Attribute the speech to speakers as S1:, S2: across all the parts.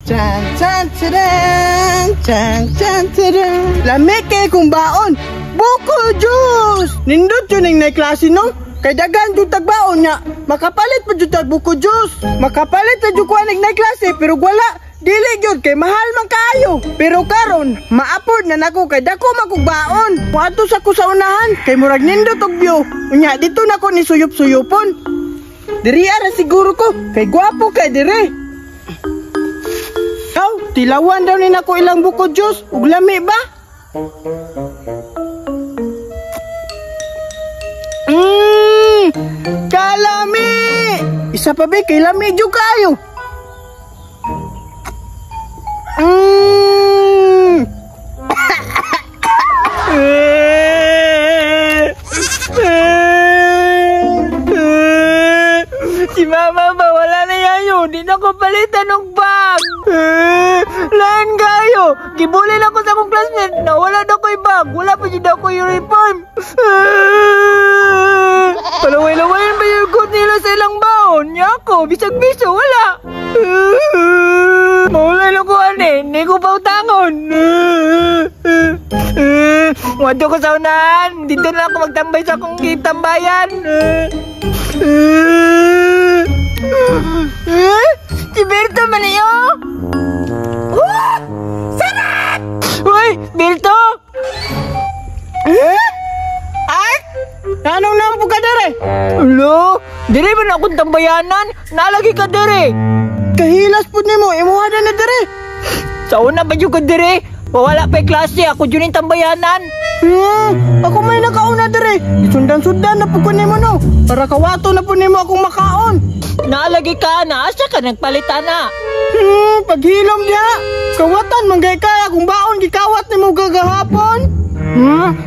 S1: Chan chan charan, chan chan charan. Lami kay kung baon. Buko juice. Nindot yun yung klase no? Kay dagan yung tagbaon niya. Makapalit pa yung buko juice. Makapalit na yung kuwanig na klase pero wala. Dili yun kay mahal man kayo. Pero karon ma-afford na nako kay dako makugbaon. Kung ato sa kusaunahan kay murag nindot og view. Unya dito nako ni suyop-suyopon. Diri ara siguro ko kay gwapo kay dire. Tilawan daw ni nako ilang buko juice ug lami ba? Kalami! Isa pa ba kay lami jud kayo? Si mama ba wala na yayo, di na ko palitan ng bag. Lain kayo, gibulin ako sa akong classmate na wala na ko'y bag, wala pa dyan ako uniform. Palaway-lawayan ba yung good nila sa ilang baon? Niya ako, bisag-biso, wala. Maulay lang ko hindi ko pa utangon. Wado ko sa unahan, dito na ako magtambay sa akong tambayan. Si Berto man iyo? Sarap! Uy, Berto! Ay? Anong nampo ka dere? Alo, dere ba na akong tambayanan? Nalagi ka dere. Kahilas po ni mo, imuhada na dere. Sa una ba yung ka dere? Wala pa'y klase, ako dyan yung tambayanan. Ako may nakauna dere. Isundan-sundan na po ko ni mo no. Para kawato na po ni mo akong makaon. Naalagi ka na, asa ka nagpalitan na. Paghilom niya. Kawatan, manggay kaya kung baon, gikawat ni mo gagahapon.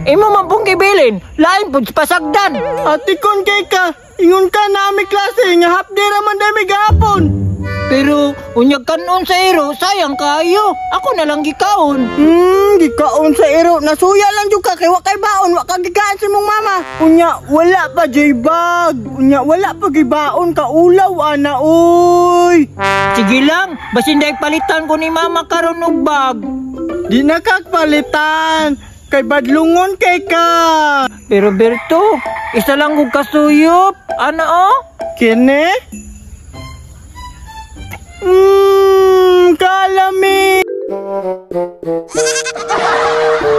S1: Imo man pong kibilin, lain po pasagdan. Atikon kay ka, ingon ka na aming klase, nga hapdira man dami gahapon. Pero, unyag kanon sa iro, sayang kayo. Ako na lang gikaon. Gikaon sa iro. Nasuya lang juga kay wakay baon. Wakag gikaan si mong mama. Unya, wala pa jay bag. Unya, wala pa gibaon ka ulaw, ana, uy. Sige lang, basin dahil palitan ko ni mama karon og bag. Di na kakpalitan. Kay badlungon kay ka. Pero Berto, isa lang kong kasuyop. Ano oh? Kine? Kalami!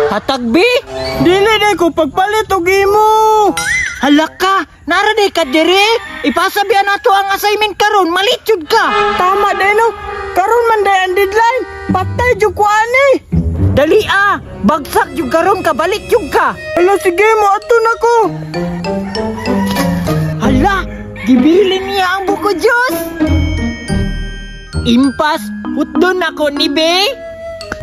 S1: Hatagbi? Dili na ko pagpalit og imo. Halaka, naraday ka diri. Ipasabihan nato ang assignment karon, malitjud ka. Tama din no. Karon man day ang deadline. Patay jud ko ani. Dali bagsak jud karon ka, balik jud ka. Hala sige mo ato nako. Hala, gibilin niya ang buko juice. Impas, hutdon ako ni Be.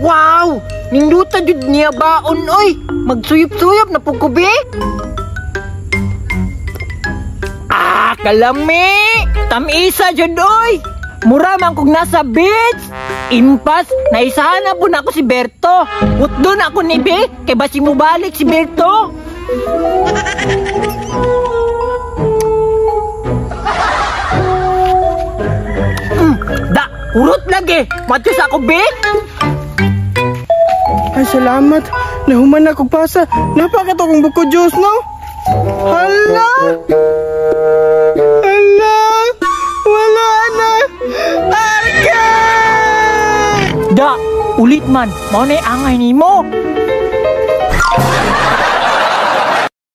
S1: Wow! Ninduta jud niya baon, oy. Magsuyop-suyop na po ko, Be. Kalami! Tamisa jud, oy. Mura man kog nasa beach. Impas, naisahan na po na ako si Berto. Hutdon ako ni Be, kay basi mo balik si Berto. Urot lagi! Matis ako, Be! Ay, salamat. Nahuman ako pasa. Napakat akong buko juice, no? Hala! Hala! Wala na! Arka! Da! Ulit man! Maunay angay ni mo!